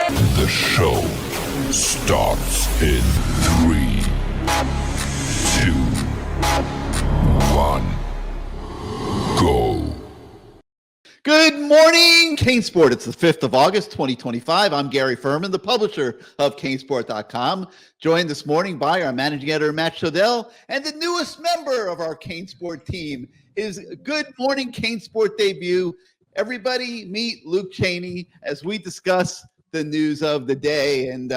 The show starts in 3, 2, 1, go. Good morning, CaneSport. It's the 5th of August, 2025. I'm Gary Ferman, the publisher of CaneSport.com, joined this morning by our managing editor, Matt Shodell, and the newest member of our CaneSport team, his Good Morning CaneSport debut. Everybody meet Luke Cheney as we discuss the news of the day. And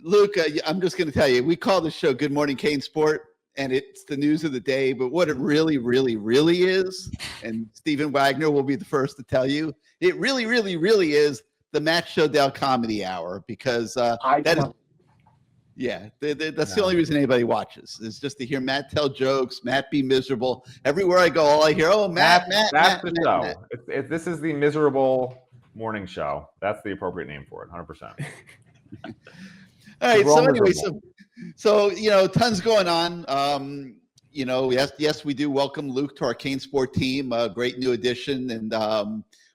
Luke, I'm just going to tell you, we call this show Good Morning CaneSport, and it's the news of the day. But what it really, really, really is, and Stephen Wagner will be the first to tell you, it really, really, really is the Matt Shodell Comedy Hour, because that's the only reason anybody watches, is just to hear Matt tell jokes, Matt be miserable. Everywhere I go, all I hear, oh, Matt. That's the show. This is the miserable morning show. That's the appropriate name for it, 100%. All right. So anyway, so tons going on. Yes, we do welcome Luke to our CaneSport team. A great new addition, and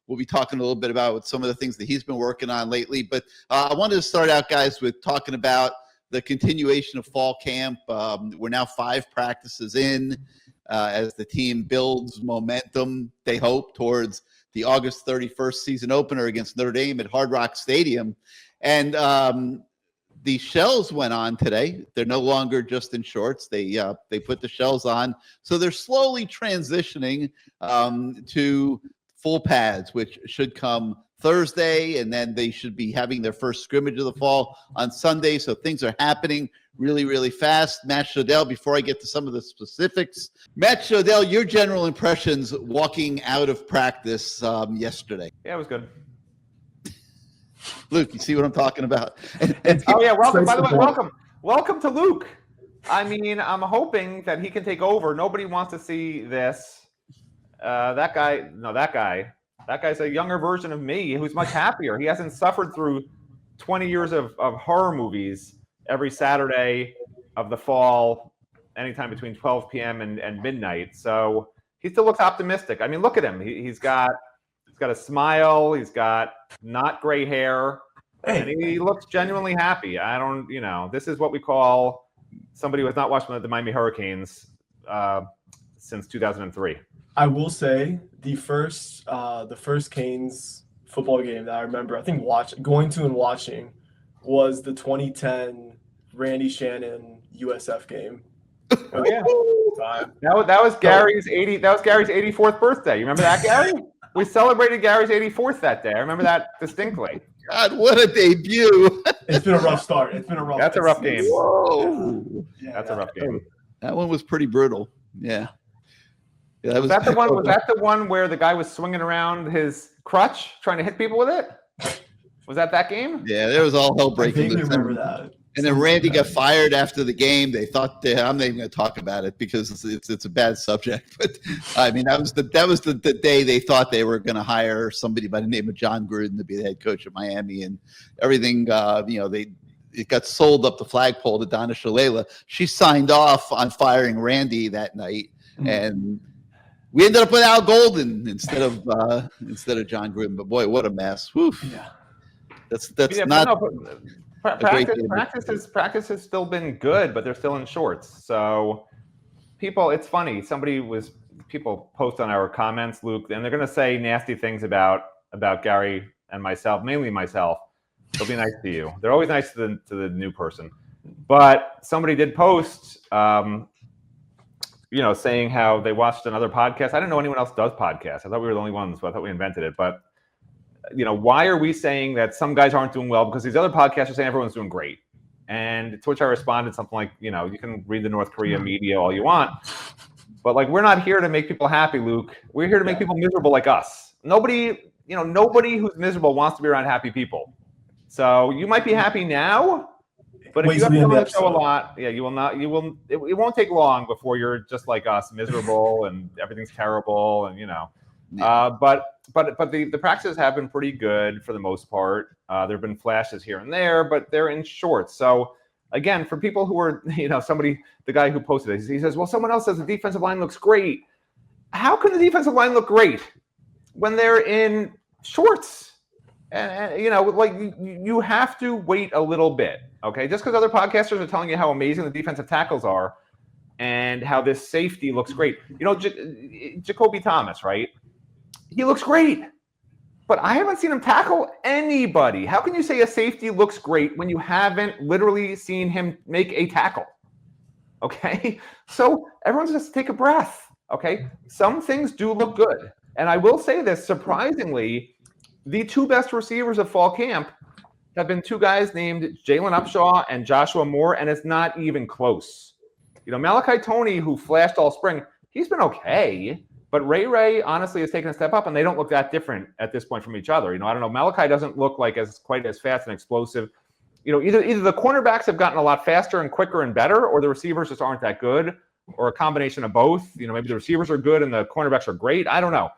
we'll be talking a little bit about some of the things that he's been working on lately. But I wanted to start out, guys, with talking about the continuation of fall camp. We're now 5 practices in as the team builds momentum, they hope, towards the August 31st season opener against Notre Dame at Hard Rock Stadium. And the shells went on today. They're no longer just in shorts. They put the shells on. So they're slowly transitioning to full pads, which should come Thursday, and then they should be having their first scrimmage of the fall on Sunday. So things are happening really, really fast. Matt Shodell, before I get to some of the specifics, Matt Shodell, your general impressions walking out of practice yesterday? Yeah, it was good. Luke, you see what I'm talking about? Oh yeah, welcome. By the way, welcome to Luke. I mean, I'm hoping that he can take over. Nobody wants to see this. That guy's a younger version of me who's much happier. He hasn't suffered through 20 years of horror movies every Saturday of the fall, anytime between 12 p.m. and midnight. So he still looks optimistic. I mean, look at him. He's got a smile. He's got not gray hair. And he looks genuinely happy. This is what we call somebody who has not watched the Miami Hurricanes since 2003. I will say the first Canes football game that I remember, I think going to and watching, was the 2010 Randy Shannon USF game. Oh yeah, that was Gary's 84th birthday. You remember that, Gary? We celebrated Gary's 84th that day. I remember that distinctly. God, what a debut! It's been a rough start. That's a rough game. Whoa, that's a rough game. That one was pretty brutal. Yeah. Was that the one where the guy was swinging around his crutch trying to hit people with it? Was that game? Yeah, there was all hell breaking loose. I remember that. And then Randy got fired after the game. They thought, I'm not even going to talk about it because it's a bad subject. But I mean, that was the day they thought they were going to hire somebody by the name of John Gruden to be the head coach of Miami, and everything. It got sold up the flagpole to Donna Shalala. She signed off on firing Randy that night, and we ended up with Al Golden instead of John Gruden. But boy, what a mess! Whew. Yeah, that's not. Practice has still been good, but they're still in shorts. So it's funny. People post on our comments, Luke, and they're going to say nasty things about Gary and myself, mainly myself. They'll be nice to you. They're always nice to the new person. But somebody did post, saying how they watched another podcast. I didn't know anyone else does podcasts. I thought we were the only ones, so I thought we invented it. But why are we saying that some guys aren't doing well? Because these other podcasts are saying everyone's doing great. And to which I responded something like, you can read the North Korea media all you want, but we're not here to make people happy, Luke. We're here to make people miserable like us. Nobody who's miserable wants to be around happy people. So you might be happy now, but if you have been on the show a lot, you will not. It won't take long before you're just like us, miserable and everything's terrible, and But the practices have been pretty good for the most part. There have been flashes here and there, but they're in shorts. So again, for people who are, the guy who posted it, he says, well, someone else says the defensive line looks great. How can the defensive line look great when they're in shorts? And you know, like you have to wait a little bit, okay? Just because other podcasters are telling you how amazing the defensive tackles are and how this safety looks great. You know, Jacoby Thomas, right? He looks great, but I haven't seen him tackle anybody. How can you say a safety looks great when you haven't literally seen him make a tackle? Okay, so everyone's just take a breath. Okay, some things do look good, and I will say this: surprisingly, the two best receivers of fall camp have been two guys named Jalen Upshaw and Joshua Moore, and it's not even close. You know, Malachi Toney, who flashed all spring, he's been okay, but Ray honestly has taken a step up, and they don't look that different at this point from each other. You know, I don't know. Malachi doesn't look like quite as fast and explosive. You know, either the cornerbacks have gotten a lot faster and quicker and better, or the receivers just aren't that good, or a combination of both. You know, maybe the receivers are good and the cornerbacks are great. I don't know.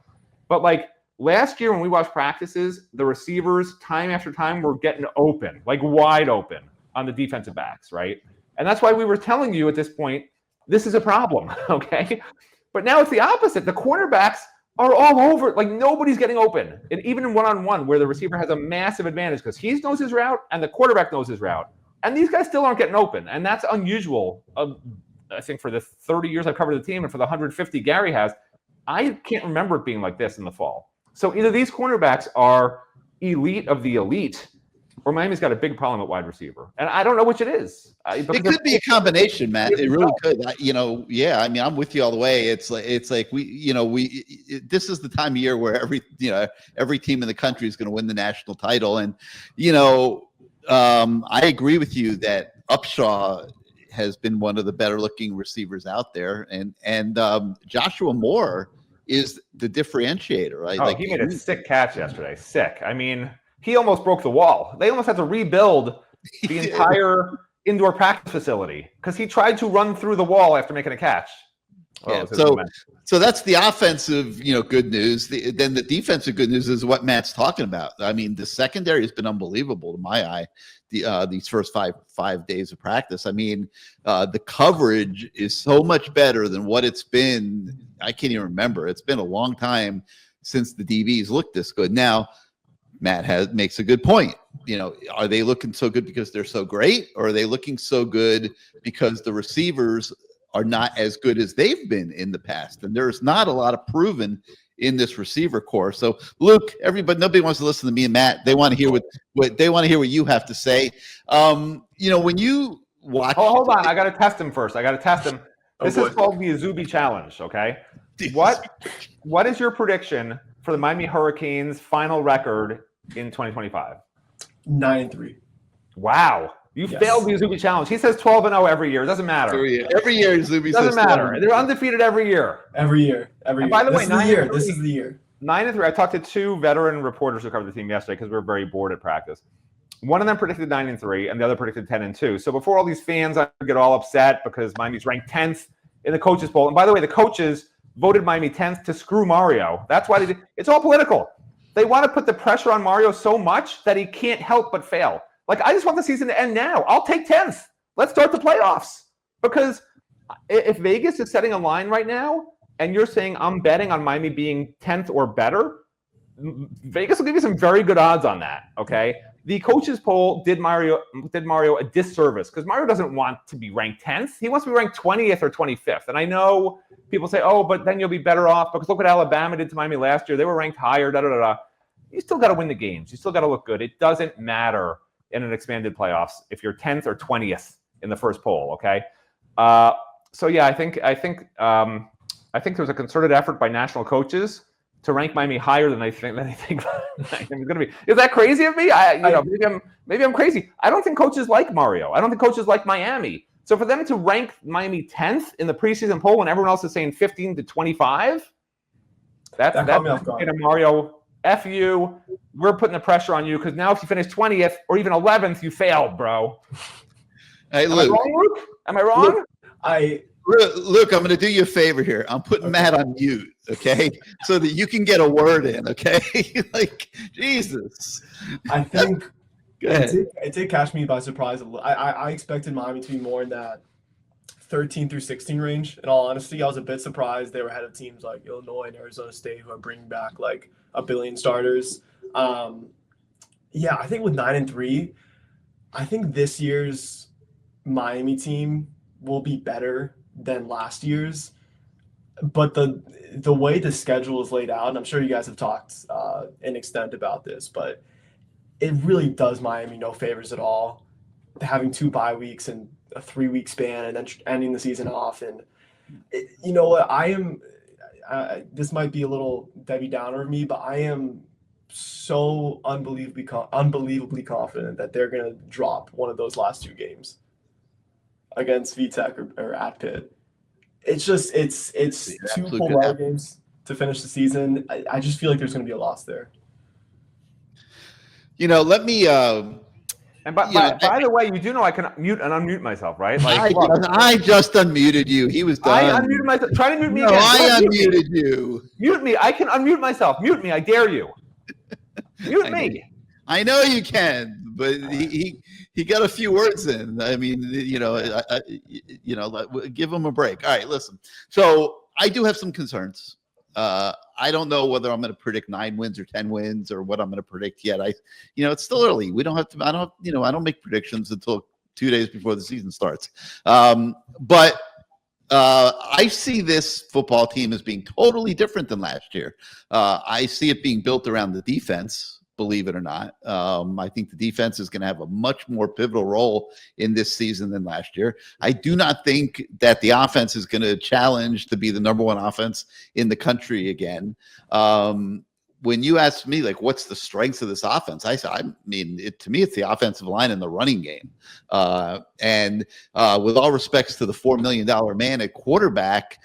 But like last year when we watched practices, the receivers time after time were getting open, like wide open on the defensive backs, right? And that's why we were telling you at this point, this is a problem, okay? But now it's the opposite. The cornerbacks are all over. Like nobody's getting open. And even in one-on-one where the receiver has a massive advantage because he knows his route and the quarterback knows his route. And these guys still aren't getting open. And that's unusual. I think for the 30 years I've covered the team and for the 150 Gary has, I can't remember it being like this in the fall. So either these cornerbacks are elite of the elite, or Miami's got a big problem at wide receiver. And I don't know which it is. It could be a combination, Matt. It really could. You know, yeah. I mean, I'm with you all the way. It's like this is the time of year where every team in the country is going to win the national title. And, you know, I agree with you that Upshaw has been one of the better looking receivers out there. And Joshua Moore is the differentiator, right? Oh, like he made a sick catch yesterday. Sick. I mean, he almost broke the wall. They almost had to rebuild the entire indoor practice facility because he tried to run through the wall after making a catch. Yeah, so that's the offensive, good news. Then the defensive good news is what Matt's talking about. I mean, the secondary has been unbelievable to my eye. These first five days of practice. I mean, the coverage is so much better than what it's been. I can't even remember. It's been a long time since the DBs looked this good. Now, Matt makes a good point. Are they looking so good because they're so great, or are they looking so good because the receivers are not as good as they've been in the past? And there's not a lot of proven in this receiver core. So, Luke, nobody wants to listen to me and Matt. They want to hear what you have to say. When you watch. Oh, hold on. I got to test him first. This is called the Azubi Challenge. Okay. What is your prediction for the Miami Hurricanes final record in 2025? 9-3. Wow. You failed the Azubi Challenge. He says 12-0 every year. It doesn't matter. Every year Azubi doesn't matter. They're undefeated every year. Every year. And by the way, this is the year. 9-3. I talked to two veteran reporters who covered the team yesterday because we were very bored at practice. One of them predicted 9-3, and the other predicted 10-2. So before all these fans get all upset because Miami's ranked 10th in the coaches poll, and by the way, the coaches voted Miami 10th to screw Mario. That's why they did. It's all political. They want to put the pressure on Mario so much that he can't help but fail. Like, I just want the season to end now. I'll take 10th. Let's start the playoffs. Because if Vegas is setting a line right now, and you're saying I'm betting on Miami being 10th or better, Vegas will give you some very good odds on that, okay? The coaches poll did Mario a disservice because Mario doesn't want to be ranked 10th. He wants to be ranked 20th or 25th. And I know people say, oh, but then you'll be better off because look what Alabama did to Miami last year. They were ranked higher, da-da-da-da. You still got to win the games. You still got to look good. It doesn't matter in an expanded playoffs if you're 10th or 20th in the first poll, okay? So yeah, I think there's a concerted effort by national coaches to rank Miami higher than they think it's going to be. Is that crazy of me? Maybe I'm crazy. I don't think coaches like Mario. I don't think coaches like Miami. So for them to rank Miami 10th in the preseason poll when everyone else is saying 15 to 25, that's Mario. F you. We're putting the pressure on you because now if you finish 20th or even 11th, you failed, bro. Hey, Luke. Am I wrong? Luke, I'm going to do you a favor here. I'm putting Matt on mute, okay, so that you can get a word in, okay? Like, Jesus. I think it did catch me by surprise a little. I expected Miami to be more in that 13 through 16 range. In all honesty, I was a bit surprised they were ahead of teams like Illinois and Arizona State who are bringing back like a billion starters. Yeah, I think with 9-3, I think this year's Miami team will be better than last year's. But the way the schedule is laid out, and I'm sure you guys have talked in extent about this, but it really does Miami no favors at all. Having 2 bye weeks and a 3-week span, and then ending the season off, and you know what? This might be a little Debbie Downer of me, but I am so unbelievably confident that they're gonna drop one of those last 2 games against VTech or at Pitt. It's just it's 2 full weather games to finish the season. I just feel like there's gonna be a loss there. Let me. And by the way, you do know I can mute and unmute myself, right? Like I just unmuted you. He was done. I unmuted myself. Try to mute me no, again. I unmuted you. Mute me. I can unmute myself. Mute me. I dare you. Mute me. I know you can, but he got a few words in. I mean, give him a break. All right, listen. So I do have some concerns. I don't know whether I'm going to predict 9 wins or 10 wins or what I'm going to predict yet. It's still early. We don't have to. I don't make predictions until 2 days before the season starts. But I see this football team as being totally different than last year. I see it being built around the defense. Believe it or not. I think the defense is going to have a much more pivotal role in this season than last year. I do not think that the offense is going to challenge to be the number 1 offense in the country again. When you ask me, like, what's the strengths of this offense? To me, it's the offensive line and the running game. And with all respects to the $4 million man at quarterback,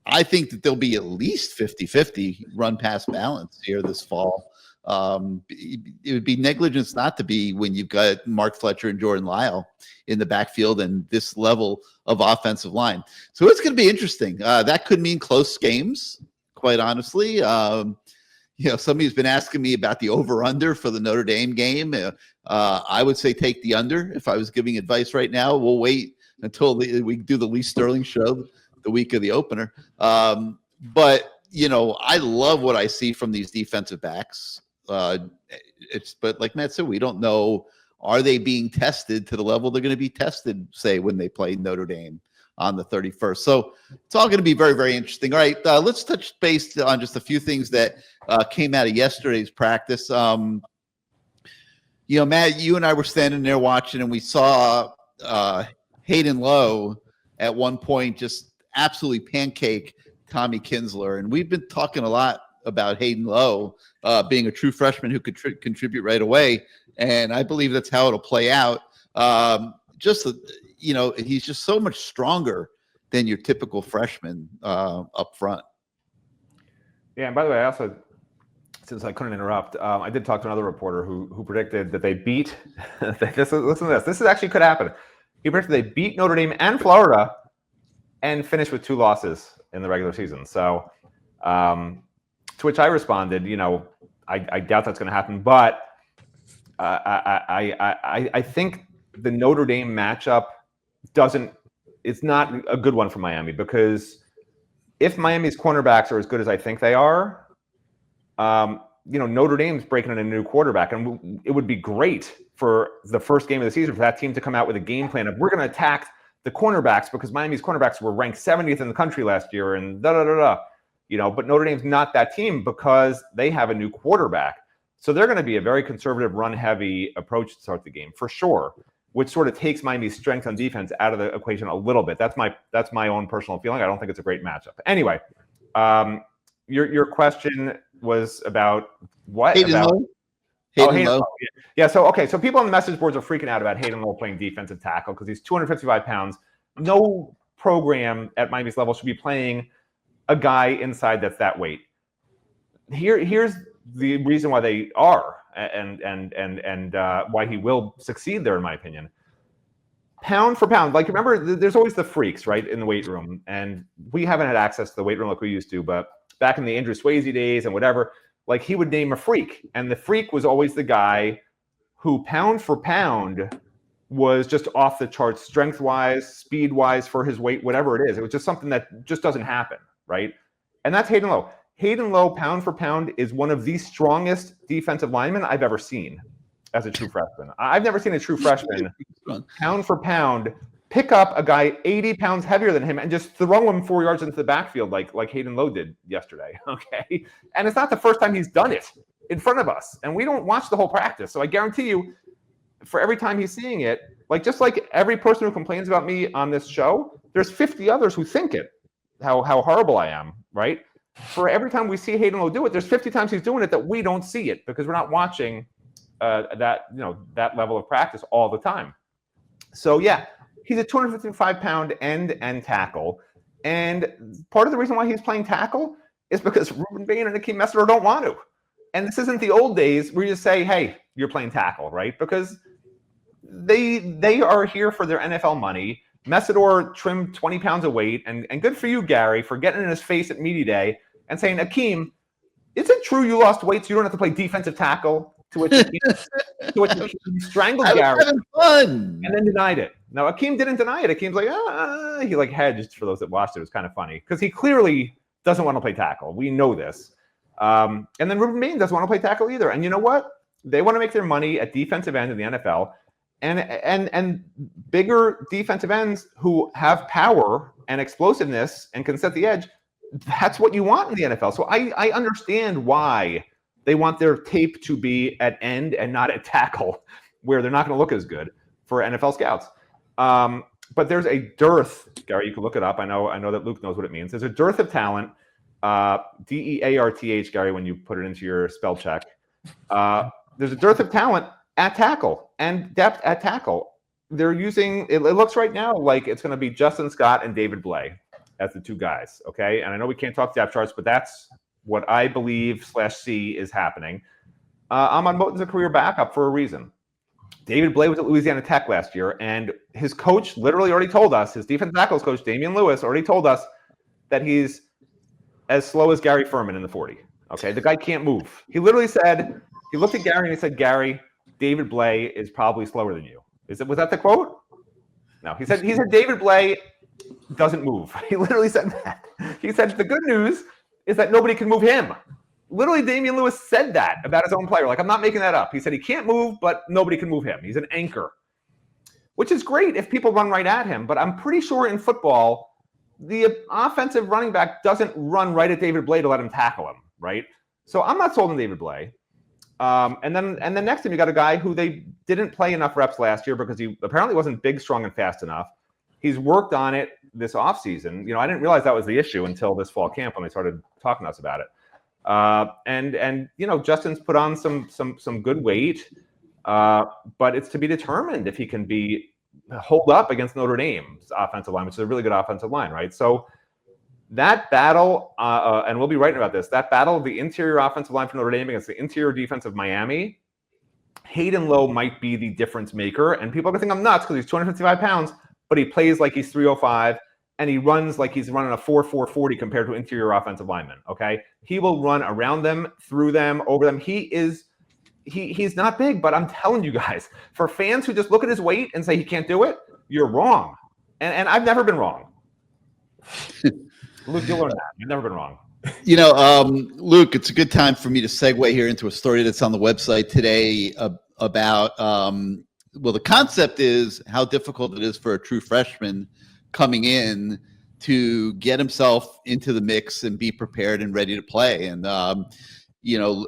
I think that there'll be at least 50-50 run pass balance here this fall. It would be negligence not to be when you've got Mark Fletcher and Jordan Lyle in the backfield and this level of offensive line. So it's going to be interesting. That could mean close games, quite honestly. Somebody's been asking me about the over-under for the Notre Dame game. I would say take the under if I was giving advice right now. We'll wait until we do the Lee Sterling show the week of the opener. But I love what I see from these defensive backs. But like Matt said, we don't know, are they being tested to the level they're going to be tested, say, when they play Notre Dame on the 31st. So it's all going to be very, very interesting. All right, let's touch base on just a few things that came out of yesterday's practice. Matt, you and I were standing there watching, and we saw Hayden Lowe at one point just absolutely pancake Tommy Kinsler. And we've been talking a lot about Hayden Lowe being a true freshman who could contribute right away. And I believe that's how it'll play out. He's just so much stronger than your typical freshman up front. Yeah, and by the way, I also, since I couldn't interrupt, I did talk to another reporter who predicted that they beat listen to this. This actually could happen. He predicted they beat Notre Dame and Florida and finished with 2 losses in the regular season. So to which I responded, I doubt that's going to happen. But I think the Notre Dame matchup it's not a good one for Miami, because if Miami's cornerbacks are as good as I think they are, Notre Dame's breaking in a new quarterback, and it would be great for the first game of the season for that team to come out with a game plan of, we're going to attack the cornerbacks because Miami's cornerbacks were ranked 70th in the country last year, and but Notre Dame's not that team because they have a new quarterback. So they're going to be a very conservative, run-heavy approach to start the game for sure, which sort of takes Miami's strength on defense out of the equation a little bit. That's my own personal feeling. I don't think it's a great matchup. Anyway, your question was about what? Hayden Lowe. Hayden Lowe. Yeah. So people on the message boards are freaking out about Hayden Lowe playing defensive tackle because he's 255 pounds. No program at Miami's level should be playing a guy inside that's that weight. Here's the reason why they are, and why he will succeed there, in my opinion. Pound for pound, like, remember, there's always the freaks, right, in the weight room, and we haven't had access to the weight room like we used to, but back in the Andrew Swayze days and whatever, like, he would name a freak, and the freak was always the guy who, pound for pound, was just off the charts, strength-wise, speed-wise, for his weight, whatever it is. It was just something that just doesn't happen, right? And that's Hayden Lowe. Hayden Lowe, pound for pound, is one of the strongest defensive linemen I've ever seen as a true freshman. I've never seen a true freshman, pound for pound, pick up a guy 80 pounds heavier than him and just throw him 4 yards into the backfield like Hayden Lowe did yesterday, okay? And it's not the first time he's done it in front of us, and we don't watch the whole practice. So I guarantee you, for every time he's seeing it, just like every person who complains about me on this show, there's 50 others who think it, how horrible I am, right? For every time we see Hayden Lowe do it, there's 50 times he's doing it that we don't see it because we're not watching that level of practice all the time. So yeah, he's a 255-pound end and tackle, and part of the reason why he's playing tackle is because Ruben Bain and Akeem Messidor don't want to. And this isn't the old days where you just say, "Hey, you're playing tackle," right? Because they are here for their NFL money. Messidor trimmed 20 pounds of weight, and good for you, Gary, for getting in his face at media day and saying, "Akeem, is it true you lost weight so you don't have to play defensive tackle?" To which Akeem strangled Gary. I was having fun. And then denied it. Now, Akeem didn't deny it. Akeem's like, he like hedged for those that watched it. It was kind of funny because he clearly doesn't want to play tackle. We know this. And then Ruben Bain doesn't want to play tackle either. And you know what? They want to make their money at defensive end in the NFL. And bigger defensive ends who have power and explosiveness and can set the edge, that's what you want in the NFL. So I understand why they want their tape to be at end and not at tackle, where they're not going to look as good for NFL scouts. But there's a dearth, Gary, you can look it up. I know that Luke knows what it means. There's a dearth of talent, DEARTH, Gary, when you put it into your spell check. There's a dearth of talent at tackle and depth at tackle. They're using, it looks right now like it's going to be Justin Scott and David Blay as the two guys, okay? And I know we can't talk depth charts, but that's what I believe /see is happening. Ahmad Moten's a career backup for a reason. David Blay was at Louisiana Tech last year, and his coach literally already told us, his defensive tackles coach, Damian Lewis, already told us that he's as slow as Gary Ferman in the 40. Okay, the guy can't move. He literally said, he looked at Gary and he said, "Gary, David Blay is probably slower than you." Was that the quote? No, he said David Blay doesn't move. He literally said that. He said the good news is that nobody can move him. Literally, Damian Lewis said that about his own player. Like, I'm not making that up. He said he can't move, but nobody can move him. He's an anchor, which is great if people run right at him. But I'm pretty sure in football, the offensive running back doesn't run right at David Blay to let him tackle him, right? So I'm not sold on David Blay. And then next to him, you got a guy who they didn't play enough reps last year because he apparently wasn't big, strong, and fast enough. He's worked on it this offseason. I didn't realize that was the issue until this fall camp when they started talking to us about it. And Justin's put on some good weight, but it's to be determined if he can hold up against Notre Dame's offensive line, which is a really good offensive line, right? So that battle, and we'll be writing about this, that battle of the interior offensive line for Notre Dame against the interior defense of Miami, Hayden Lowe might be the difference maker. And people are going to think I'm nuts because he's 255 pounds, but he plays like he's 305, and he runs like he's running a 4.40 compared to interior offensive linemen, okay? He will run around them, through them, over them. He's not big, but I'm telling you guys, for fans who just look at his weight and say he can't do it, you're wrong. And I've never been wrong. Luke, you'll learn that. You've never been wrong. Luke, it's a good time for me to segue here into a story that's on the website today about, the concept is how difficult it is for a true freshman coming in to get himself into the mix and be prepared and ready to play. And,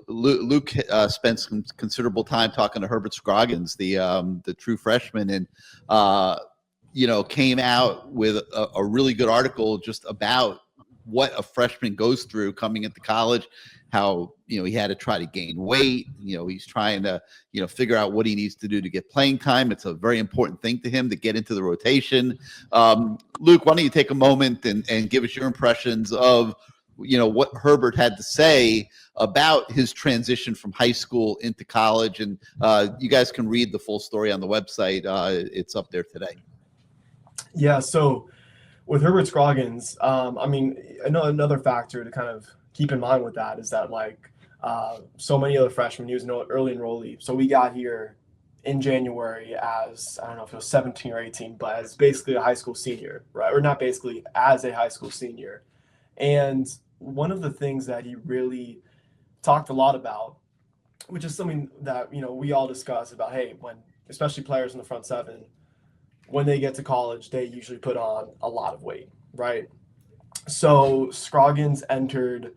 Luke spent some considerable time talking to Herbert Scroggins, the true freshman, and, came out with a really good article just about what a freshman goes through coming into college, how, he had to try to gain weight. He's trying to, figure out what he needs to do to get playing time. It's a very important thing to him to get into the rotation. Luke, why don't you take a moment and give us your impressions of, what Herbert had to say about his transition from high school into college. And you guys can read the full story on the website. It's up there today. Yeah. So with Herbert Scroggins, another factor to kind of keep in mind with that is that so many other freshmen, he was an early enrollee. So we got here in January as, I don't know if it was 17 or 18, but as basically a high school senior, right? Or not basically, as a high school senior. And one of the things that he really talked a lot about, which is something that, we all discuss about, hey, when, especially players in the front seven, when they get to college, they usually put on a lot of weight, right? So Scroggins entered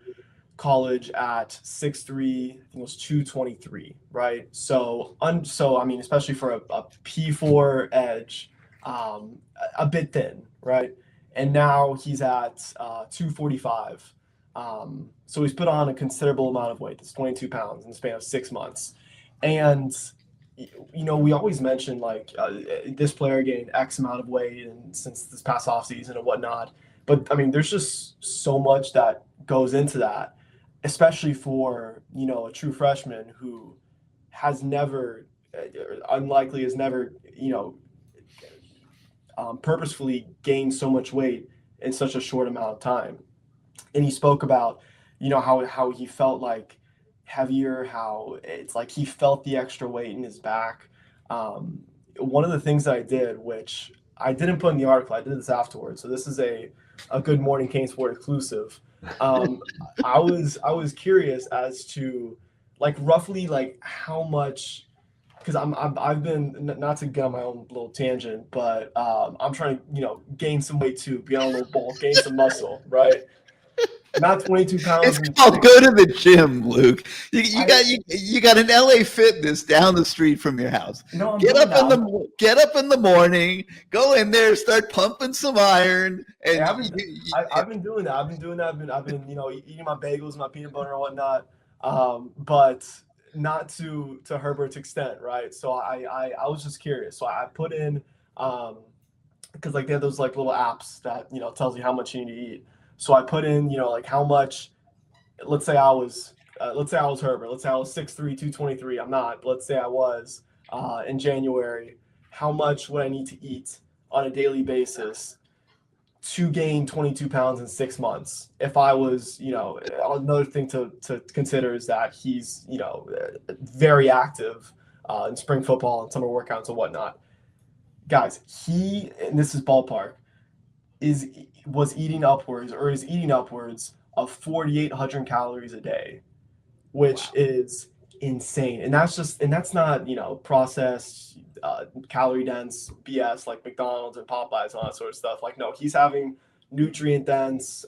college at 6'3", I think it was 223, right? So I mean, especially for a P4 edge, a bit thin, right? And now he's at 245. So he's put on a considerable amount of weight. It's 22 pounds in the span of 6 months. And we always mention like this player gained X amount of weight and since this past offseason and whatnot. But I mean, there's just so much that goes into that, especially for, a true freshman who has never, unlikely has never, purposefully gained so much weight in such a short amount of time. And he spoke about, how he felt like heavier, how it's like he felt the extra weight in his back. One of the things that I did, which I didn't put in the article, I did this afterwards. So this is a Good Morning CaneSport exclusive. I was curious as to like roughly like how much, because I've been, not to get on my own little tangent, but I'm trying to gain some weight too, be on a little bulk, gain some muscle, right? Not 22 pounds. It's called go to the gym, Luke. You got an LA Fitness down the street from your house. No, get up in the morning, go in there, start pumping some iron. And I've been doing that. I've been eating my bagels, my peanut butter and whatnot. But not to Herbert's extent, right? So I was just curious. So I put in because like they have those like little apps that tells you how much you need to eat. So I put in, like how much, let's say I was Herbert. Let's say I was 6'3", 223. I'm not, but let's say I was in January. How much would I need to eat on a daily basis to gain 22 pounds in 6 months? If I was, another thing to consider is that he's, very active in spring football and summer workouts and whatnot. Guys, and this is ballpark, is eating upwards of 4,800 calories a day, which is insane. And that's not, processed, calorie dense BS like McDonald's and Popeyes and all that sort of stuff. Like, no, he's having nutrient dense,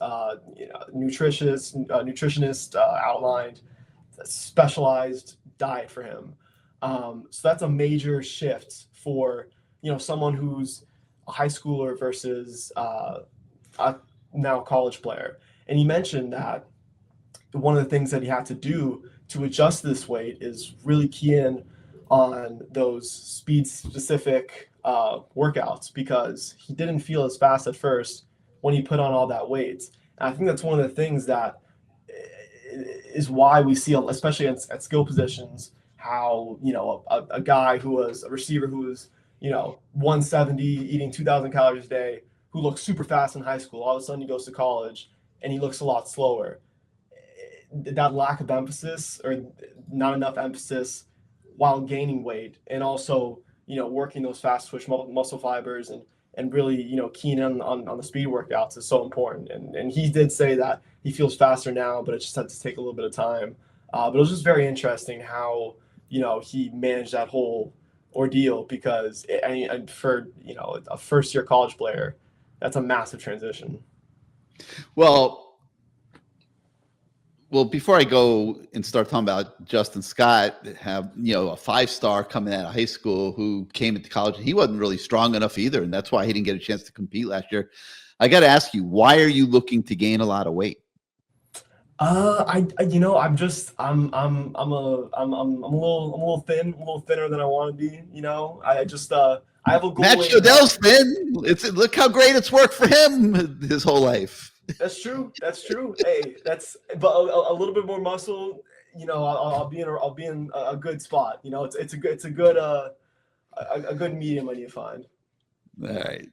nutritionist outlined specialized diet for him. So that's a major shift for, someone who's a high schooler versus a now college player. And he mentioned that one of the things that he had to do to adjust this weight is really key in on those speed specific workouts, because he didn't feel as fast at first when he put on all that weight. And I think that's one of the things that is why we see, especially at skill positions, how a guy who was a receiver who was 170 eating 2,000 calories a day, who looks super fast in high school, all of a sudden he goes to college and he looks a lot slower. That lack of emphasis, or not enough emphasis while gaining weight, and also working those fast twitch muscle fibers and really keying in on the speed workouts is so important. And he did say that he feels faster now, but it just had to take a little bit of time. But it was just very interesting how he managed that whole ordeal, because for a first year college player, that's a massive transition. Well, before I go and start talking about Justin Scott, have a 5-star coming out of high school who came into college, and he wasn't really strong enough either, and that's why he didn't get a chance to compete last year. I got to ask you, why are you looking to gain a lot of weight? I'm a little thinner than I want to be. I have a goal. Matt Shodell's thin. Look how great it's worked for him his whole life. That's true. Hey, but a little bit more muscle. I'll be in a good spot. It's a good medium I need to find. All right.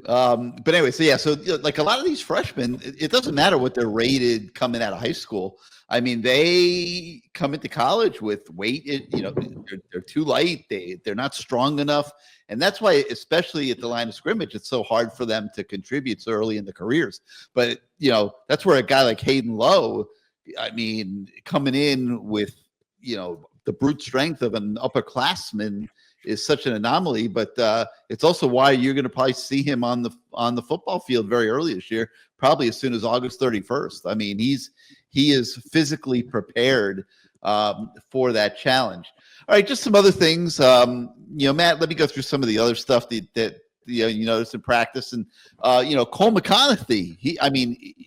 But anyway, so like a lot of these freshmen, it doesn't matter what they're rated coming out of high school. I mean, they come into college with weight. They're too light. They're not strong enough, and that's why, especially at the line of scrimmage, it's so hard for them to contribute so early in the careers. But that's where a guy like Hayden Lowe, I mean, coming in with the brute strength of an upperclassman is such an anomaly, but it's also why you're going to probably see him on the football field very early this year, probably as soon as August 31st. I memean, he is physically prepared for that challenge. All right, just some other things. Matt, let me go through some of the other stuff that you noticed in practice. And Cole McConaughey,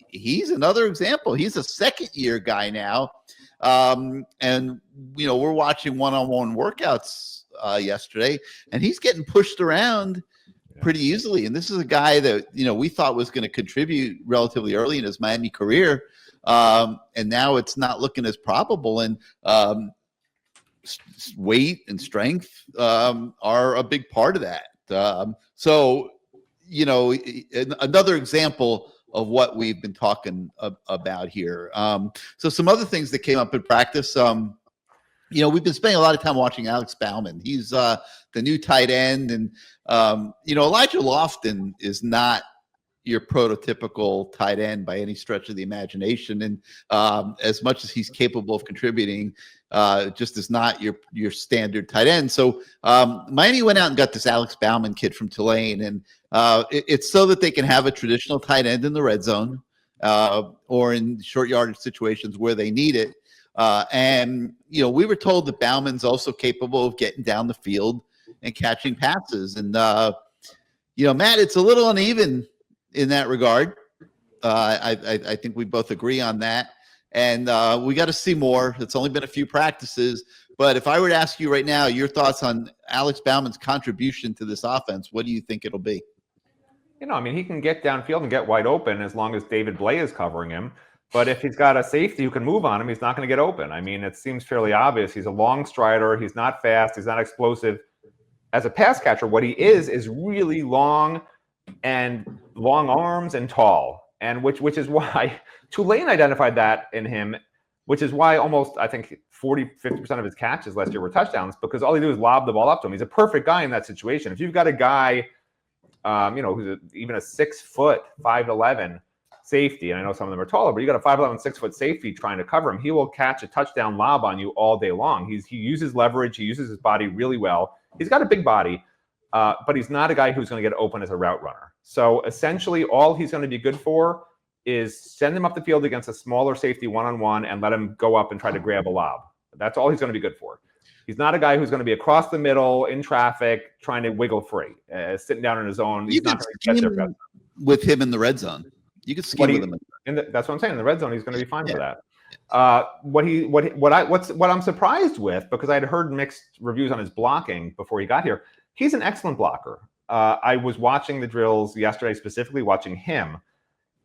he's another example. He's a second-year guy now, and we're watching one-on-one workouts yesterday, and he's getting pushed around pretty easily. And this is a guy that we thought was going to contribute relatively early in his Miami career, and now it's not looking as probable. And weight and strength are a big part of that. So another example of what we've been talking about here. So some other things that came up in practice. We've been spending a lot of time watching Alex Bauman. He's the new tight end. And, Elijah Lofton is not your prototypical tight end by any stretch of the imagination. And as much as he's capable of contributing, just is not your standard tight end. So Miami went out and got this Alex Bauman kid from Tulane. And it's so that they can have a traditional tight end in the red zone or in short yardage situations where they need it. And we were told that Bauman's also capable of getting down the field and catching passes. And, Matt, it's a little uneven in that regard. I think we both agree on that. And we got to see more. It's only been a few practices. But if I were to ask you right now, your thoughts on Alex Bauman's contribution to this offense, what do you think it'll be? He can get downfield and get wide open as long as David Blay is covering him. But if he's got a safety who can move on him, he's not going to get open. It seems fairly obvious. He's a long strider. He's not fast. He's not explosive. As a pass catcher, what he is really long and long arms and tall. And which is why Tulane identified that in him, which is why almost, I think, 50% of his catches last year were touchdowns, because all he do is lob the ball up to him. He's a perfect guy in that situation. If you've got a guy, who's even a 6 foot, 5'11" safety, and I know some of them are taller, but you got a 5'11", 6 foot safety trying to cover him, he will catch a touchdown lob on you all day long. He uses leverage, he uses his body really well. He's got a big body, but he's not a guy who's going to get open as a route runner. So essentially, all he's going to be good for is send him up the field against a smaller safety one-on-one and let him go up and try to grab a lob. That's all he's going to be good for. He's not a guy who's going to be across the middle in traffic trying to wiggle free, sitting down in his own. He's not going to get there with him in the red zone. You could scheme with him. That's what I'm saying. In the red zone, he's going to be fine for that. What I'm surprised with, because I had heard mixed reviews on his blocking before he got here, he's an excellent blocker. I was watching the drills yesterday, specifically watching him,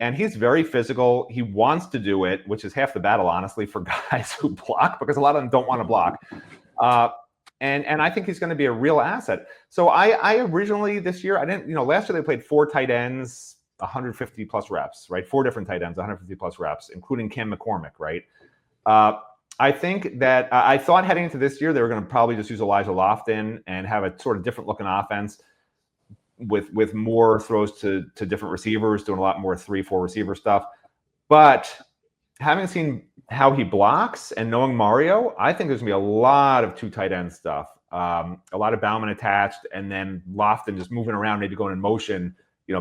and he's very physical. He wants to do it, which is half the battle, honestly, for guys who block, because a lot of them don't want to block. And I think he's going to be a real asset. So I originally this year, last year they played 4 tight ends, 150 plus reps, right? 4 different tight ends, 150 plus reps, including Cam McCormick, right? I think that I thought heading into this year, they were going to probably just use Elijah Lofton and have a sort of different looking offense with more throws to different receivers, doing a lot more 3-4 receiver stuff. But having seen how he blocks and knowing Mario, I think there's going to be a lot of 2 tight end stuff, a lot of Bauman attached, and then Lofton just moving around, maybe going in motion,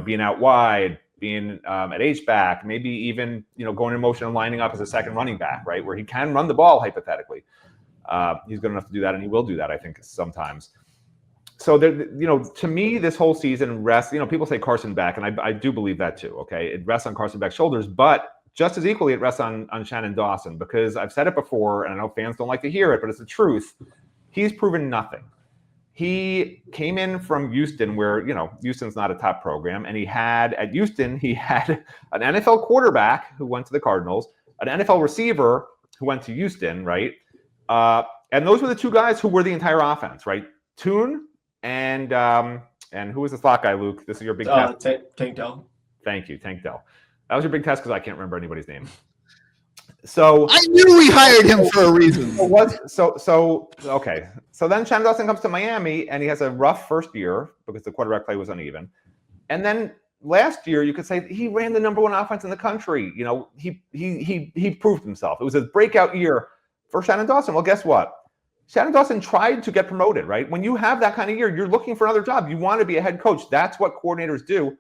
being out wide, being at H-back, maybe even, going in motion and lining up as a second running back, right, where he can run the ball hypothetically. He's good enough to do that, and he will do that, I think, sometimes. So, to me, this whole season rests, people say Carson Beck, and I do believe that too, okay? It rests on Carson Beck's shoulders, but just as equally, it rests on Shannon Dawson, because I've said it before, and I know fans don't like to hear it, but it's the truth. He's proven nothing. He came in from Houston, where, Houston's not a top program, and at Houston, he had an NFL quarterback who went to the Cardinals, an NFL receiver who went to Houston, right? And those were the 2 guys who were the entire offense, right? Toon and And who was the slot guy, Luke? This is your big test. Tank Dell. Thank you, Tank Dell. That was your big test because I can't remember anybody's name. So I knew we hired him for a reason. Okay. So then Shannon Dawson comes to Miami, and he has a rough first year because the quarterback play was uneven. And then last year, you could say he ran the number one offense in the country. You know, he proved himself. It was his breakout year for Shannon Dawson. Well, guess what? Shannon Dawson tried to get promoted, right? When you have that kind of year, you're looking for another job. You want to be a head coach. That's what coordinators do.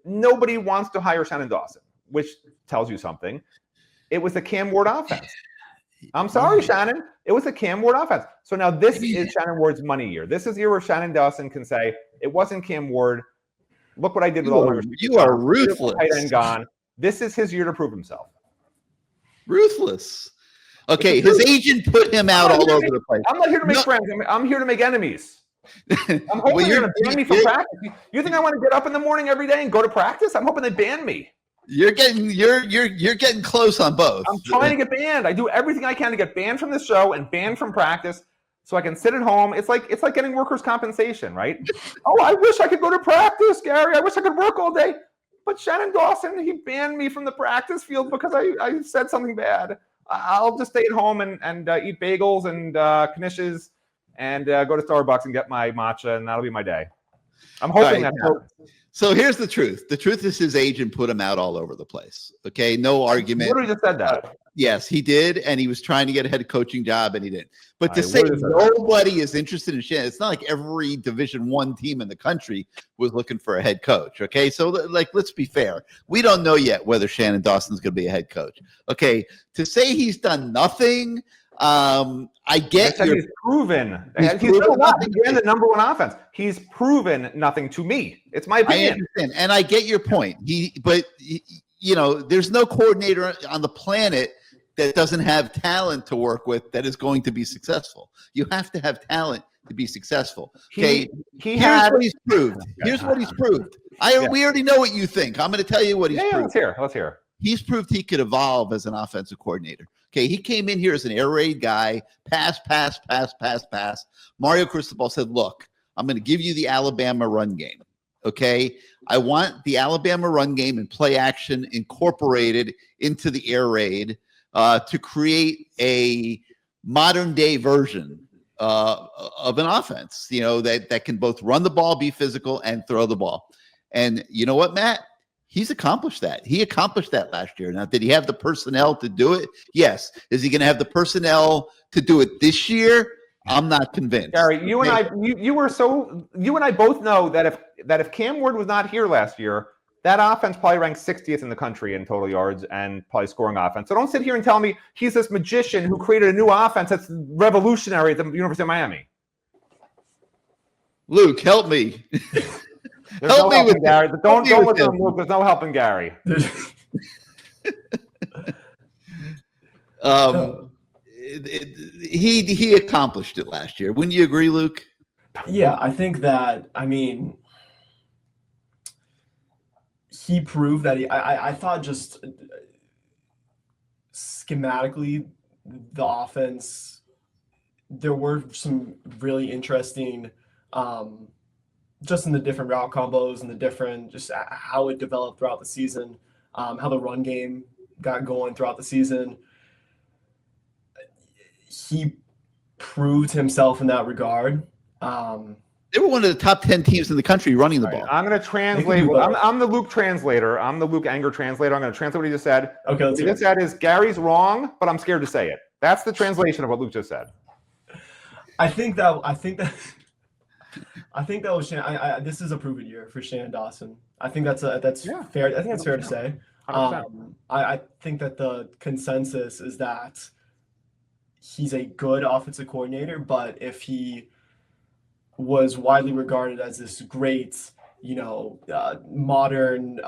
Nobody wants to hire Shannon Dawson, which tells you something. It was the Cam Ward offense. I'm sorry, Shannon. It was the Cam Ward offense. So now this is Shannon Ward's money year. This is the year where Shannon Dawson can say, it wasn't Cam Ward. Look what I did with all my receivers. You are ruthless. Tight end gone. This is his year to prove himself. Ruthless. Okay, his agent put him out all over the place. I'm not here to make friends. I'm here to make enemies. I'm hoping you're going to ban me from practice. You think I want to get up in the morning every day and go to practice? I'm hoping they ban me. You're getting close on both. I'm trying to get banned. I do everything I can to get banned from the show and banned from practice so I can sit at home. It's like getting workers' compensation, right? Oh, I wish I could go to practice, Gary. I wish I could work all day. But Shannon Dawson, he banned me from the practice field because I said something bad. I'll just stay at home and eat bagels and knishes and go to Starbucks and get my matcha, and that'll be my day. I'm hoping that happens. So here's the truth. The truth is his agent put him out all over the place. Okay, no argument. Literally just said that. Yes, he did, and he was trying to get a head coaching job, and he didn't. But to say nobody is interested in Shannon, it's not like every Division I team in the country was looking for a head coach. Okay, so let's be fair. We don't know yet whether Shannon Dawson's going to be a head coach. Okay, to say he's done nothing. I get he's proven. He's done a lot. He ran the number one offense. He's proven nothing to me. It's my opinion. I understand, and I get your point. There's no coordinator on the planet that doesn't have talent to work with that is going to be successful. You have to have talent to be successful. Okay, here's what he's proved. Here's what he's proved. We already know what you think. I'm going to tell you what he's proved. Let's hear. He's proved he could evolve as an offensive coordinator. Okay, he came in here as an air raid guy, pass. Mario Cristobal said, look, I'm going to give you the Alabama run game. Okay, I want the Alabama run game and play action incorporated into the air raid to create a modern day version of an offense, that can both run the ball, be physical, and throw the ball. And you know what, Matt? He's accomplished that. He accomplished that last year. Now, did he have the personnel to do it? Yes. Is he going to have the personnel to do it this year? I'm not convinced. Gary, you and I both know that if Cam Ward was not here last year, that offense probably ranked 60th in the country in total yards and probably scoring offense. So don't sit here and tell me he's this magician who created a new offense that's revolutionary at the University of Miami. Luke, help me. Help me with Gary. Don't listen to Luke. There's no helping Gary. He accomplished it last year. Wouldn't you agree, Luke? Yeah, I think that. He proved that I thought just schematically the offense. There were some really interesting. Just in the different route combos and the different, just how it developed throughout the season, how the run game got going throughout the season. He proved himself in that regard. They were one of the top 10 teams in the country running the ball. I'm going to translate. I'm the Luke translator. I'm the Luke anger translator. I'm going to translate what he just said. Okay, let's hear it. What he just said is Gary's wrong, but I'm scared to say it. That's the translation of what Luke just said. I think that was Shannon. This is a proven year for Shannon Dawson. I think that's fair. I think that's fair to say. I think that the consensus is that he's a good offensive coordinator, but if he was widely regarded as this great, modern,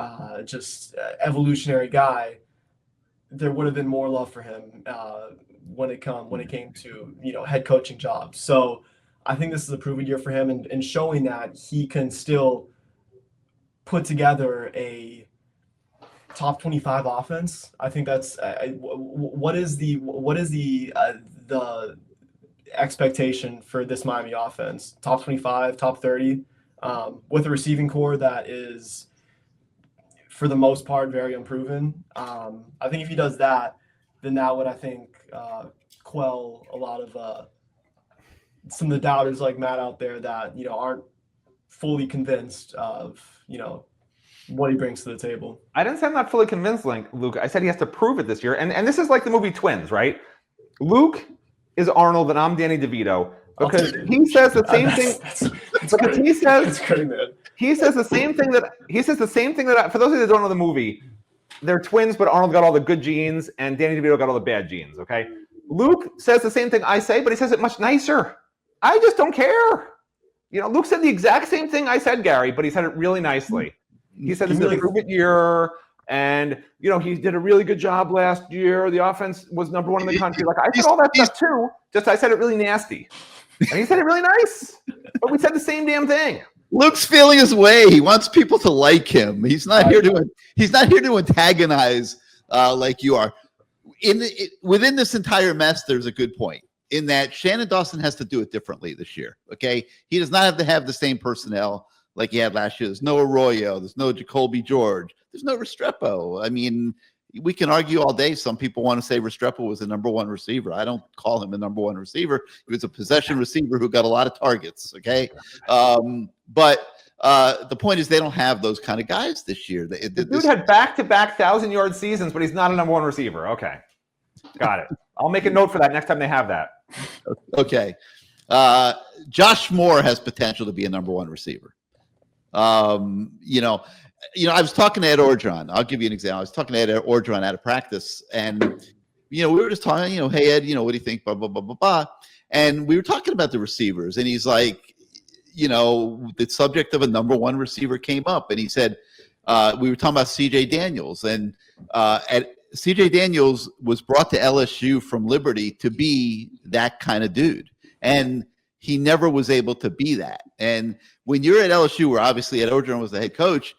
evolutionary guy, there would have been more love for him when it came to head coaching jobs. So I think this is a proven year for him, and showing that he can still put together a top 25 offense. I think that's what is the expectation for this Miami offense? Top 25, top 30. with a receiving core that is, for the most part, very unproven. I think if he does that, then that would, I think, quell a lot of some of the doubters like Matt out there that, aren't fully convinced of, what he brings to the table. I didn't say I'm not fully convinced, Luke. I said he has to prove it this year. And this is like the movie Twins, right? Luke is Arnold and I'm Danny DeVito because he says the same thing. Because he says he says the same thing that for those of you that don't know the movie, they're twins, but Arnold got all the good genes and Danny DeVito got all the bad genes. Okay, Luke says the same thing I say, but he says it much nicer. I just don't care. Luke said the exact same thing I said, Gary, but he said it really nicely. He said this is a prove-it year, and he did a really good job last year. The offense was number one in the country. Like I said all that stuff too. Just I said it really nasty, and he said it really nice. But we said the same damn thing. Luke's feeling his way. He wants people to like him. He's not here to antagonize like you are. Within this entire mess, there's a good point in that Shannon Dawson has to do it differently this year. Okay, he does not have to have the same personnel like he had last year. There's no Arroyo. There's no Jacoby George. There's no Restrepo. I mean, we can argue all day. Some people want to say Restrepo was the number one receiver. I don't call him a number one receiver. He was a possession receiver who got a lot of targets. Okay, but the point is they don't have those kind of guys this year. The dude had back-to-back 1,000-yard seasons, but he's not a number one receiver. Okay, got it. I'll make a note for that next time they have that. Okay, Josh Moore has potential to be a number one receiver. I was talking to Ed Orgeron. I'll give you an example. I was talking to Ed Orgeron out of practice, and we were just talking. Hey Ed, what do you think? Blah blah blah blah blah. And we were talking about the receivers, and he's like, the subject of a number one receiver came up, and he said we were talking about C.J. Daniels, and C.J. Daniels was brought to LSU from Liberty to be that kind of dude, and he never was able to be that. And when you're at LSU, where obviously Ed Orgeron was the head coach,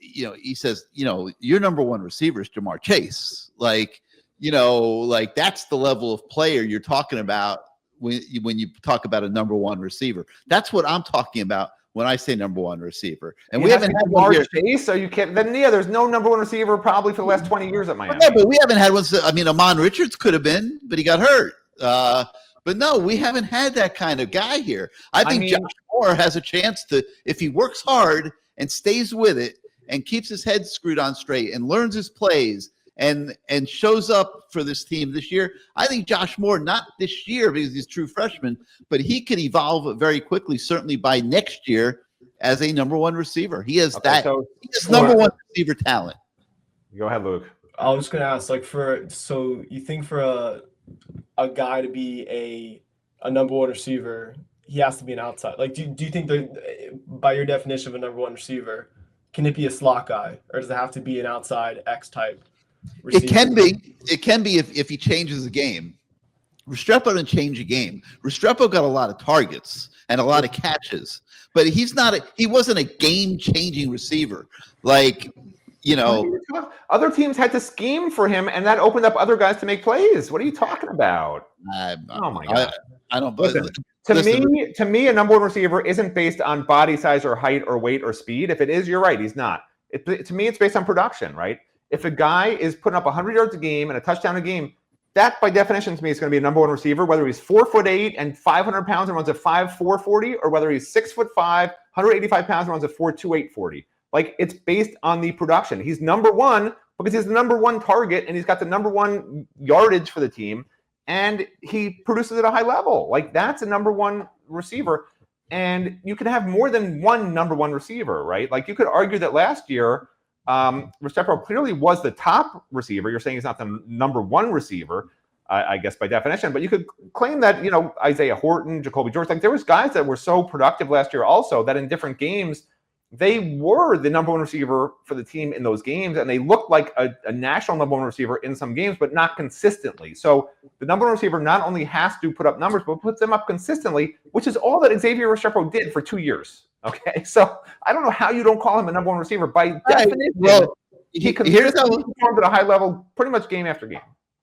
he says, your number one receiver is Jamar Chase. Like that's the level of player you're talking about when you talk about a number one receiver. That's what I'm talking about when I say number one receiver. And we haven't had Jamar Chase. Are you kidding? Then there's no number one receiver probably for the last 20 years at Miami. Yeah, but we haven't had one. I mean, Amon Richards could have been, but he got hurt. But no, we haven't had that kind of guy here. I think Josh Moore has a chance to, if he works hard and stays with it and keeps his head screwed on straight and learns his plays and shows up for this team this year. I think Josh Moore, not this year because he's a true freshman, but he could evolve very quickly, certainly by next year as a number one receiver. He has number one receiver talent. Go ahead, Luke. I was just going to ask, so you think for a guy to be a number one receiver, he has to be an outside. Do you think that by your definition of a number one receiver, can it be a slot guy, or does it have to be an outside X type receiver? It can be if he changes the game. Restrepo didn't change the game. Restrepo got a lot of targets and a lot of catches, but he wasn't a game changing receiver. Other teams had to scheme for him, and that opened up other guys to make plays. What are you talking about? Oh my God! I don't. Listen, to me, a number one receiver isn't based on body size or height or weight or speed. If it is, you're right. He's not. To me, it's based on production, right? If a guy is putting up 100 yards a game and a touchdown a game, that by definition to me is going to be a number one receiver, whether he's 4'8" and 500 pounds and runs a 5'4" 40, or whether he's 6'5", 185 pounds and runs a 4'2" 40. It's based on the production. He's number one because he's the number one target and he's got the number one yardage for the team, and he produces at a high level. That's a number one receiver. And you can have more than one number one receiver, right? You could argue that last year, Restrepo clearly was the top receiver. You're saying he's not the number one receiver, I guess by definition. But you could claim that, Isaiah Horton, Jacoby George, there was guys that were so productive last year also that in different games, they were the number one receiver for the team in those games, and they looked like a national number one receiver in some games, but not consistently. So the number one receiver not only has to put up numbers, but puts them up consistently, which is all that Xavier Restrepo did for 2 years. Okay, so I don't know how you don't call him a number one receiver. By definition, he performed at a high level pretty much game after game.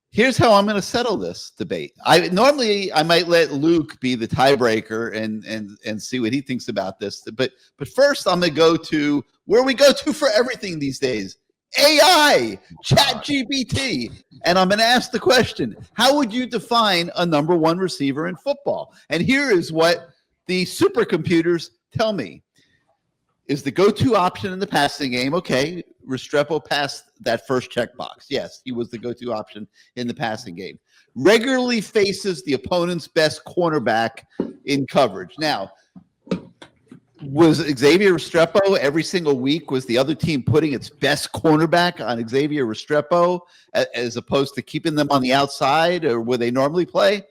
Here's how I'm going to settle this debate. I might let Luke be the tiebreaker and see what he thinks about this. But first, I'm going to go to where we go to for everything these days: AI, ChatGPT. And I'm going to ask the question: how would you define a number one receiver in football? And here is what the supercomputers tell me: is the go-to option in the passing game. Okay, Restrepo passed that first checkbox. Yes, he was the go-to option in the passing game. Regularly faces the opponent's best cornerback in coverage. Now, was Xavier Restrepo every single week? Was the other team putting its best cornerback on Xavier Restrepo as opposed to keeping them on the outside, or would they normally play?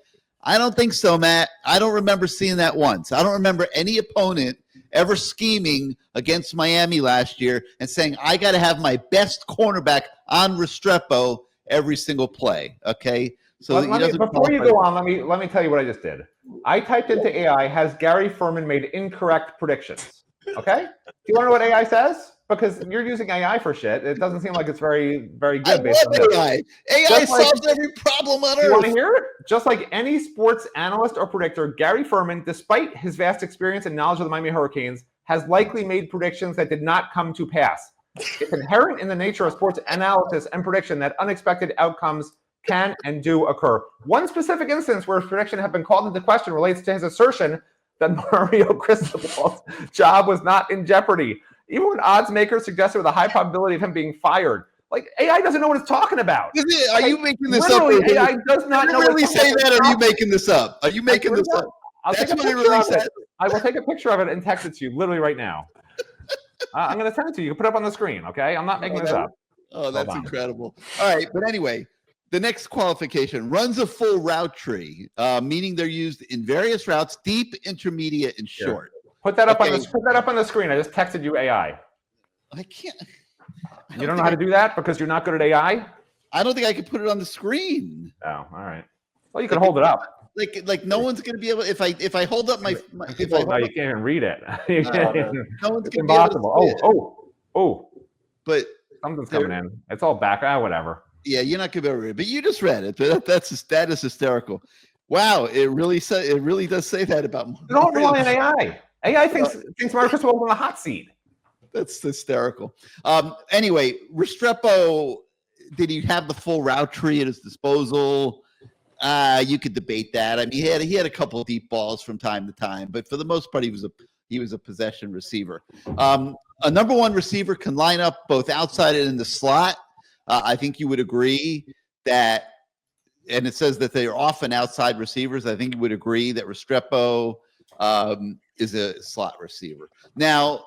I don't think so, Matt. I don't remember seeing that once. I don't remember any opponent ever scheming against Miami last year and saying, I got to have my best cornerback on Restrepo every single play. Okay. So before you go on, let me tell you what I just did. I typed into AI, has Gary Ferman made incorrect predictions? Okay. Do you want to know what AI says? Because you're using AI for shit. It doesn't seem like it's very, very good. I love AI. AI solves every problem on Earth. You want to hear it? Just like any sports analyst or predictor, Gary Ferman, despite his vast experience and knowledge of the Miami Hurricanes, has likely made predictions that did not come to pass. It's inherent in the nature of sports analysis and prediction that unexpected outcomes can and do occur. One specific instance where his prediction had been called into question relates to his assertion that Mario Cristobal's job was not in jeopardy, even when odds makers suggested with a high probability of him being fired. Like, AI doesn't know what it's talking about. Are you making this up? AI does not know. Really say that, or are you making this up? Are you making this up? That's what it really says. I will take a picture of it and text it to you literally right now. I'm going to send it to you. You can put it up on the screen, okay? I'm not making this up. Oh, that's incredible. All right, but anyway, the next qualification: runs a full route tree, meaning they're used in various routes, deep, intermediate, and short. Put that up on the screen. I just texted you AI. I can't. You don't know how to do that because you're not good at AI? I don't think I could put it on the screen. Oh, all right. Well, you can hold it up. Like no one's gonna be able if I hold up my no, you can't even read it. No one's it's impossible. Oh. But something's coming in. It's all back. Whatever. Yeah, you're not gonna be able to read it, but you just read it. But that is hysterical. Wow, it really does say that about Mario. Don't rely on AI. AI thinks Mario Cristobal on the hot seat. That's hysterical. Anyway, Restrepo, did he have the full route tree at his disposal? You could debate that. I mean, he had a couple of deep balls from time to time, but for the most part, he was a possession receiver. A number one receiver can line up both outside and in the slot. I think you would agree that, and it says that they are often outside receivers. I think you would agree that Restrepo is a slot receiver. Now,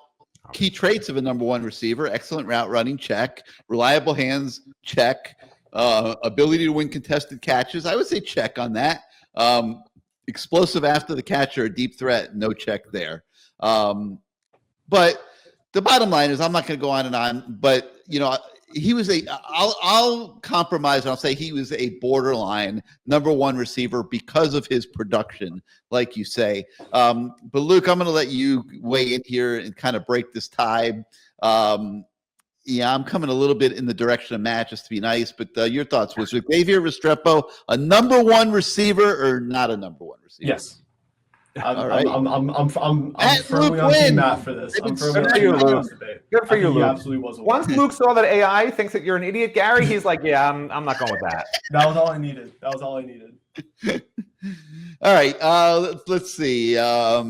key traits of a number one receiver: excellent route running, check; reliable hands, check; ability to win contested catches, I would say check on that. Explosive after the catch or a deep threat, no check there. But the bottom line is, I'm not going to go on and on, but he was I'll compromise and I'll say he was a borderline number one receiver because of his production, like you say. But Luke, I'm going to let you weigh in here and kind of break this tie. Yeah, I'm coming a little bit in the direction of Matt, just to be nice. But your thoughts: was Xavier Restrepo a number one receiver or not a number one receiver? Yes. All right. I'm firmly on Team Matt for this. I'm firmly on Team Matt for this debate. Good for you, Luke. He absolutely was. Once Luke saw that AI thinks that you're an idiot, Gary, he's like, yeah, I'm not going with that. That was all I needed. All right. Let's see. A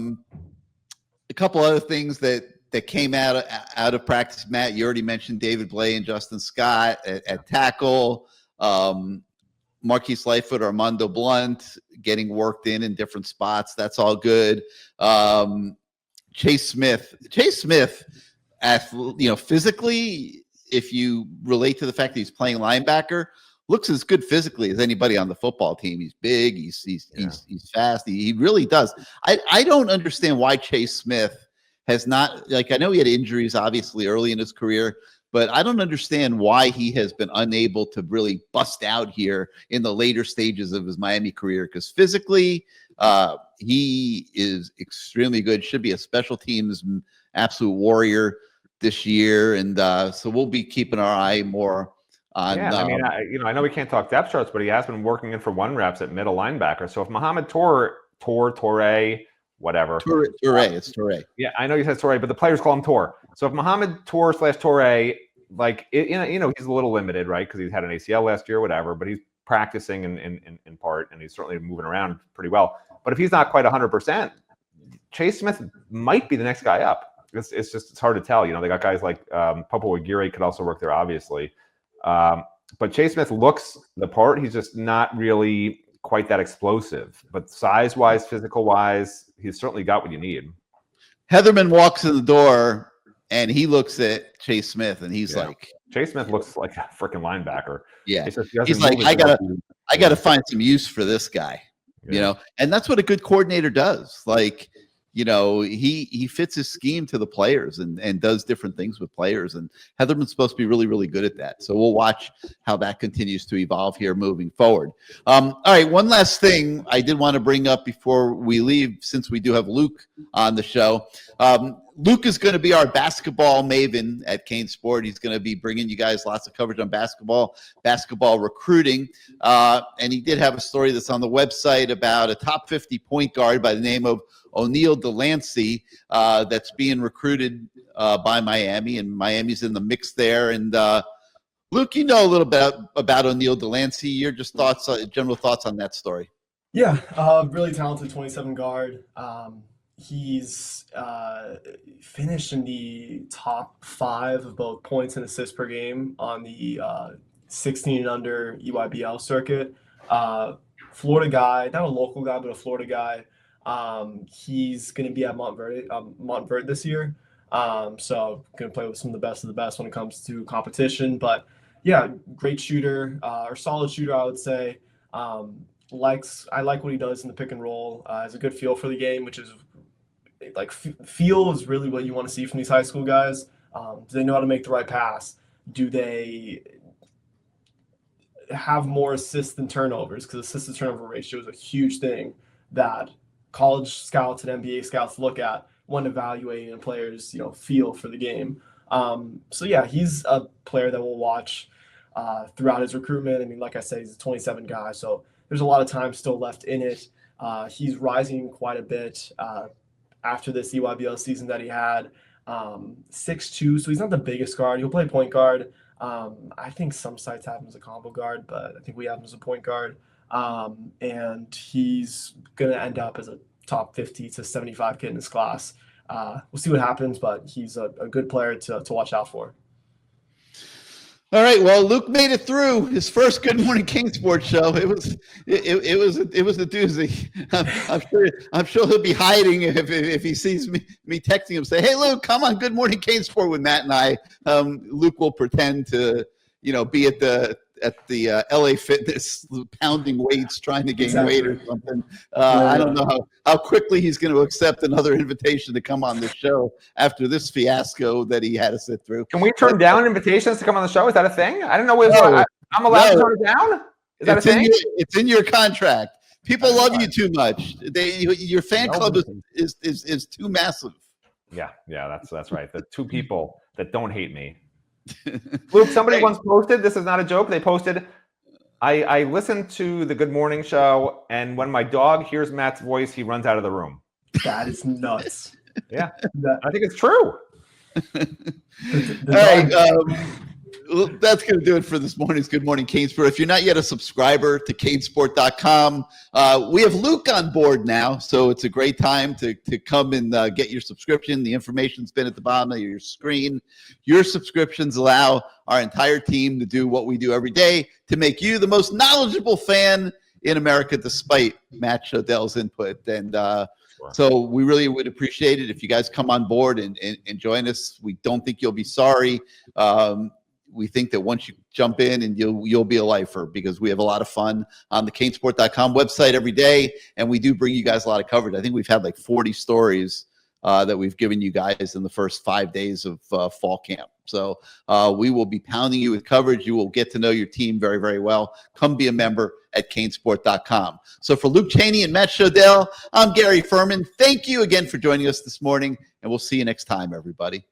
couple other things that came out of practice. Matt, you already mentioned David Blay and Justin Scott at tackle. Marquise Lightfoot, Armando Blunt getting worked in different spots. That's all good. Chase Smith, physically, if you relate to the fact that he's playing linebacker, looks as good physically as anybody on the football team. He's big. He's fast. He really does. I don't understand why Chase Smith has not, I know he had injuries obviously early in his career, but I don't understand why he has been unable to really bust out here in the later stages of his Miami career, because physically he is extremely good, should be a special teams absolute warrior this year. And so we'll be keeping our eye more Yeah, I mean, I know we can't talk depth charts, but he has been working in for 1 reps at middle linebacker. So if Mohamed Toure, whatever. Toure, it's Toure. Yeah, I know you said Toure, but the players call him Toure. So if Mohamed Toure, like, he's a little limited, right? Because he's had an ACL last year, whatever, but he's practicing in part, and he's certainly moving around pretty well. But if he's not quite 100%, Chase Smith might be the next guy up. It's hard to tell. They got guys like Popo Aguirre could also work there, obviously. But Chase Smith looks the part. He's just not really quite that explosive. But size-wise, physical-wise, he's certainly got what you need. Heatherman walks in the door, and he looks at Chase Smith, and he's like, Chase Smith looks like a freaking linebacker. Yeah, he's like, I gotta find some use for this guy. And that's what a good coordinator does. Like, he fits his scheme to the players and does different things with players. And Heatherman's supposed to be really, really good at that. So we'll watch how that continues to evolve here moving forward. All right, one last thing I did want to bring up before we leave, since we do have Luke on the show. Luke is going to be our basketball maven at CaneSport. He's going to be bringing you guys lots of coverage on basketball recruiting. And he did have a story that's on the website about a top 50 point guard by the name of O'Neal Delancey that's being recruited by Miami, and Miami's in the mix there. And Luke, a little bit about O'Neal Delancey. Your just general thoughts on that story? Yeah, really talented 27 guard. He's finished in the top 5 of both points and assists per game on the 16 and under EYBL circuit. Florida guy, not a local guy, but a Florida guy. He's going to be at Montverde this year. So going to play with some of the best when it comes to competition. But yeah, great shooter, or solid shooter, I would say. I like what he does in the pick and roll. Has a good feel for the game, which is like feel is really what you want to see from these high school guys. Do they know how to make the right pass? Do they have more assists than turnovers? Because assist to turnover ratio is a huge thing that college scouts and NBA scouts look at when evaluating a player's feel for the game. So yeah, he's a player that we'll watch throughout his recruitment. I mean, like I said, he's a 27 guy, so there's a lot of time still left in it. He's rising quite a bit after this EYBL season that he had. 6'2", so he's not the biggest guard. He'll play point guard. I think some sites have him as a combo guard, but I think we have him as a point guard. And he's going to end up as a top 50 to 75 kid in his class. We'll see what happens, but he's a good player to watch out for. All right. Well, Luke made it through his first Good Morning CaneSport show. It was a doozy. I'm sure he'll be hiding if he sees me texting him, say, "Hey, Luke, come on Good Morning CaneSport with Matt and I." Luke will pretend to be at the LA Fitness pounding weights, trying to gain weight or something. I don't know how quickly he's going to accept another invitation to come on the show after this fiasco that he had to sit through. Can we turn down invitations to come on the show? Is that a thing? I don't know. I'm allowed to turn it down? Is that a thing? It's in your contract. People love you too much. Your fan club is too massive. Yeah, that's right. The 2 people that don't hate me. Luke, somebody once posted, this is not a joke, they posted, I listened to the Good Morning show, and when my dog hears Matt's voice, he runs out of the room. That is nuts. Yeah, I think it's true. All right, that's going to do it for this morning's Good Morning CaneSport. If you're not yet a subscriber to CaneSport.com, we have Luke on board now, so it's a great time to come and get your subscription. The information's been at the bottom of your screen. Your subscriptions allow our entire team to do what we do every day to make you the most knowledgeable fan in America, despite Matt Shodell's input. And so we really would appreciate it if you guys come on board and join us. We don't think you'll be sorry. We think that once you jump in, and you'll be a lifer, because we have a lot of fun on the CaneSport.com website every day, and we do bring you guys a lot of coverage. I think we've had like 40 stories that we've given you guys in the first 5 days of fall camp. So we will be pounding you with coverage. You will get to know your team very, very well. Come be a member at CaneSport.com. So for Luke Chaney and Matt Shodell, I'm Gary Ferman. Thank you again for joining us this morning, and we'll see you next time, everybody.